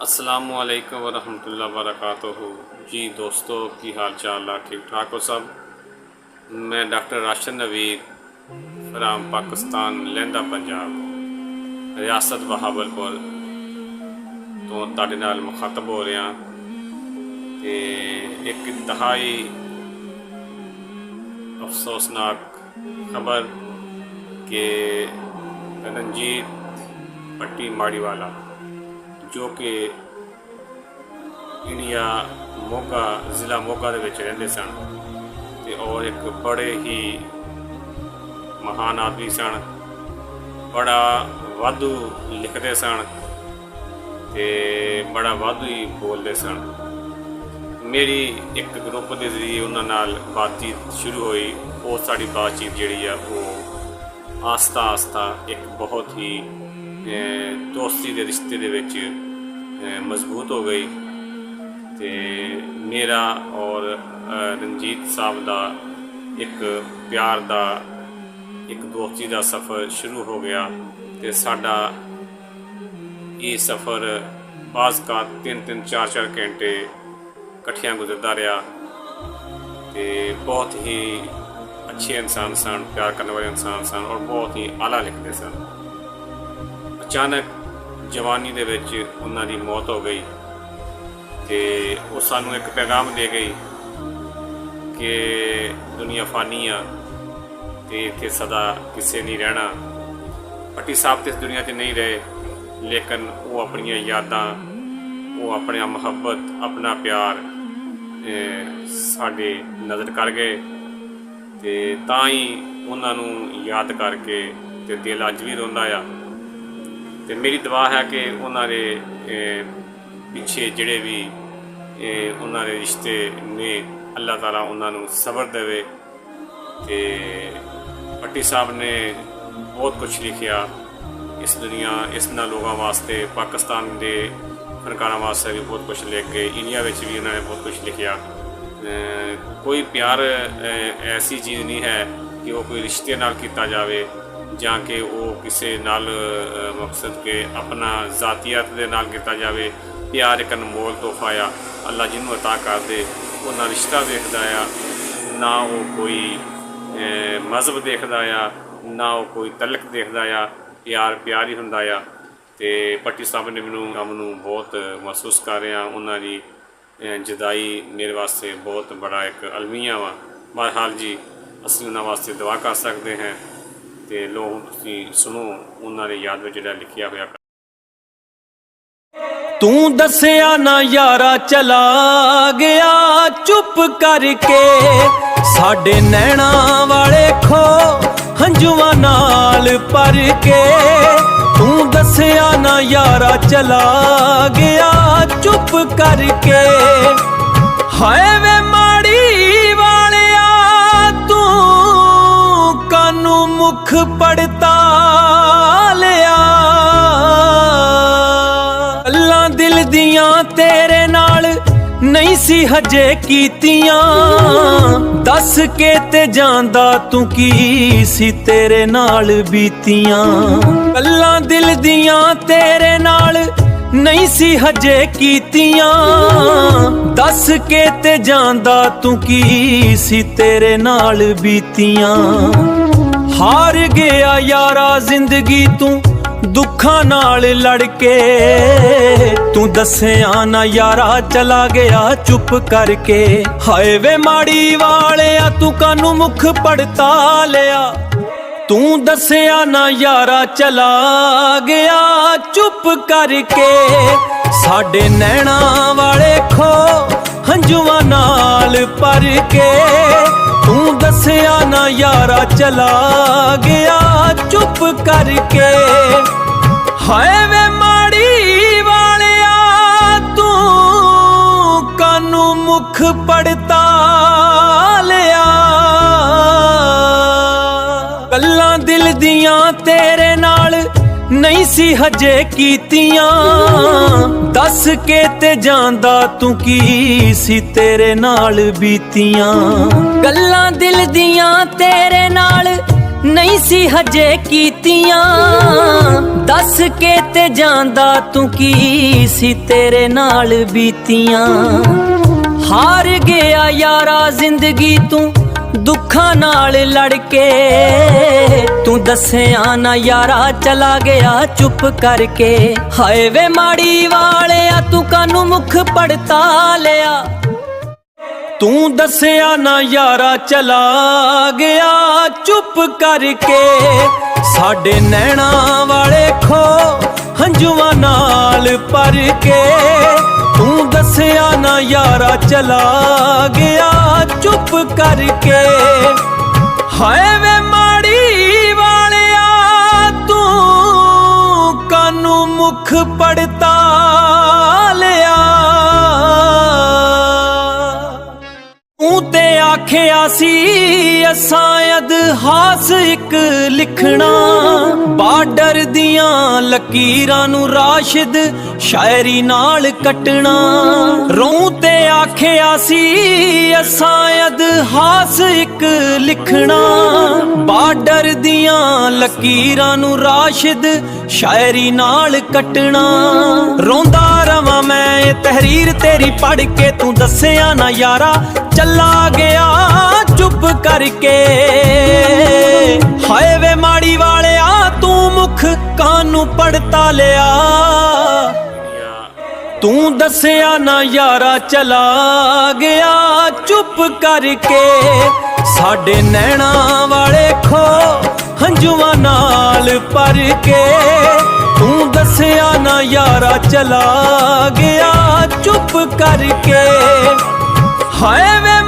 अस्सलामुअलैकुम वरहमतुल्लाहि वबरकातुहू। जी दोस्तों, की हाल चाल है? ठीक ठाक हो सब? मैं डॉक्टर राशिद नवीद फ्राम पाकिस्तान, लहंदा पंजाब, रियासत बहावलपुर तो तुहाडे नाल मुखातब हो रहा। तो एक इंतहाई अफसोसनाक खबर कि रंजीत पट्टी माड़ीवाला जो कि इंडिया मोगा ज़िला मोगा दे विच रहिंदे सन ते और एक बड़े ही महान आदमी सन, बड़ा वाधू लिखते सन ते बड़ा वाधू ही बोलते सन। मेरी एक ग्रुप के जरिए उन्हां नाल बातचीत शुरू हुई। वो साड़ी बातचीत जिहड़ी है वो आस्ता आस्ता एक बहुत ही दोस्ती के रिश्ते दे विच मजबूत हो गई। तो मेरा और रंजीत साहब का एक प्यार का एक दोस्ती का सफ़र शुरू हो गया। तो साडा ये सफ़र बाज़ का 3-3 4-4 घंटे कट्ठियां गुजरता रहा। तो बहुत ही अच्छे इंसान सन, प्यार करने वाले इंसान सन और बहुत ही आला लिखते सन। अचानक जवानी दे विच उन्हां दी मौत हो गई। तो वो सानू एक पैगाम दे गई कि दुनिया फानी आ ते इत्थे सदा किसे नहीं रहना। पट्टी साहब तो इस दुनिया से नहीं रहे, लेकिन वो अपनियां यादां, वो अपना मुहब्बत, अपना प्यार साडे नज़र कर गए। तो तां ही उन्हां नू याद करके ते दिल अज भी रोंदा आ। तो मेरी दुआ है कि उन्होंने पिछे जिहड़े भी उन्होंने रिश्ते ने अल्लाह ताला उन्होंने सबर देवे। तो पट्टी साहब ने बहुत कुछ लिखिया इस दुनिया इस लोगों वास्ते, पाकिस्तान के फनकारां वास्ते भी बहुत कुछ लिख गए, इंडिया में भी उन्होंने बहुत कुछ लिखिया। कोई प्यार ऐसी चीज़ नहीं है कि वो कोई रिश्ते नाल कीता जावे जां कि वो किसी नाल मकसद के अपना जातियत दे नाल किया जाए। प्यार एक अनमोल तोहफा आ, अल्लाह जिन्होंने अता कर दे। वो ना रिश्ता देखता आ, ना वो कोई मजहब देखता आ, ना वो कोई तलक देखता आ। प्यार प्यार ही हुंदा आ। तो पट्टी साहब ने मैनू बहुत महसूस कर रहा। उन्होंने जुदाई मेरे वास्ते बहुत बड़ा एक अलमिया वा। बहरहाल जी, असीं उन्हां वास्ते दुआ कर सकते हैं। तो लो तुसीं सुनो उन्होंने याद में जिहड़ा लिखिया होया। तू दसिया ना यारा चला गया चुप करके, साडे नैना वाले खो हंजुआं नाल भर के। तू दसिया ना यारा चला गया चुप करके, हाय वे माड़ी वालिया तू कानू मुख पड़ता लिया। अल्लाह दिल दियां तेरे नाल नहीं सी हजे कीतियां, दस के ते जांदा तू की सी तेरे नाल बीतियां। अल्लाह दिल दियां तेरे नाल नहीं सी हजे कीतियां, दस के ते जांदा तू की सी तेरे नाल बीतियां। हार गया यारा जिंदगी तू दुखा नाल लड़के, तू दसिया ना यारा चला गया चुप करके। हाय वे माड़ी वालिया तू कानू मुख पड़ता लिया। तू दसिया ना यारा चला गया चुप करके, साडे नैना वाले खो हंजुआं नाल भर के। तू दसिया ना यारा चला गया चुप करके, हाय वे माड़ी वालिया तू कानू मुख पड़ता लिया। गल्लां दिल दियां तेरे नाल नहीं सी हजे कीतियां, दस के ते जांदा तू की सी तेरे नाल बीतियां। गल्लां दिल दियां तेरे नाल नहीं सी हजे कीतियां, ਦੱਸ ਕੇ ਤੇ ਜਾਂਦਾ ਤੂੰ ਕੀ ਸੀ ਤੇਰੇ ਨਾਲ ਬੀਤੀਆਂ। ਹਾਰ ਗਿਆ ਯਾਰਾ ਜ਼ਿੰਦਗੀ ਤੂੰ ਦੁੱਖਾਂ ਨਾਲ ਲੜ ਕੇ, ਤੂੰ ਦੱਸਿਆ ਨਾ ਯਾਰਾ ਚਲਾ ਗਿਆ ਚੁੱਪ ਕਰਕੇ। ਹਾਏ ਵੇ ਮਾੜੀ ਵਾਲਿਆ ਤੂੰ ਕਾਨੂੰ ਮੁਖ ਪੜਤਾ ਲਿਆ, ਤੂੰ ਦੱਸਿਆ ਨਾ ਯਾਰਾ ਚਲਾ ਗਿਆ ਚੁੱਪ ਕਰਕੇ। ਸਾਡੇ ਨੈਣਾ ਵਾਲੇ ਖੋ ਹੰਝੂਆਂ ਨਾਲ ਭਰ ਕੇ, ਤੂੰ ਦੱਸਿਆ ਨਾ ਯਾਰਾ ਚਲਾ ਗਿਆ ਚੁੱਪ ਕਰਕੇ। ਹਾਏ ਵੇ ਮਾੜੀ ਵਾਲਿਆ ਤੂੰ ਕਾਨੂੰ ਮੁਖ ਪੜਤਾ ਲਿਆ, ਤੂੰ ਤੇ ਆਖਿਆ ਸੀ ਅਸਾਂ ਇਤਿਹਾਸ ਇੱਕ ਲਿਖਣਾ। ਬਾਰਡਰ ਦੀਆਂ ਲਕੀਰਾਂ ਨੂੰ ਰਾਸ਼ਿਦ ਸ਼ਾਇਰੀ ਨਾਲ ਕੱਟਣਾ। ਰੂੰ ਤੇ ਆਖਿਆ ਸੀ ਅਸਾਂ ਇਤਿਹਾਸ ਇੱਕ ਲਿਖਣਾ। ਬਾਰਡਰ ਦੀਆਂ ਲਕੀਰਾਂ ਨੂੰ ਰਾਸ਼ਿਦ ਸ਼ਾਇਰੀ ਨਾਲ ਕੱਟਣਾ। ਰੋਂਦਾ ਰਵਾਂ ਮੈਂ ਇਹ ਤਹਿਰੀਰ ਤੇਰੀ ਪੜ ਕੇ, ਤੂੰ ਦੱਸਿਆ ਨਾ ਯਾਰਾ ਚੱਲਾ ਗਿਆ ਚੁੱਪ ਕਰਕੇ। ਹਾਏ ਵੇ ਮਾੜੀ ਵਾਲਿਆ ਤੂੰ ਮੁਖ ਕਾਨੂੰ ਪੜਤਾ ਲਿਆ, ਤੂੰ ਦੱਸਿਆ ਨਾ ਯਾਰਾ ਚਲਾ ਗਿਆ ਚੁੱਪ ਕਰਕੇ। ਸਾਡੇ ਨੈਣਾ ਵਾਲੇ ਖੋ ਹੰਝੂਆਂ ਨਾਲ ਭਰ ਕੇ, ਤੂੰ ਦੱਸਿਆ ਨਾ ਯਾਰਾ ਚਲਾ ਗਿਆ ਚੁੱਪ ਕਰਕੇ। ਹਾਏ ਵੇ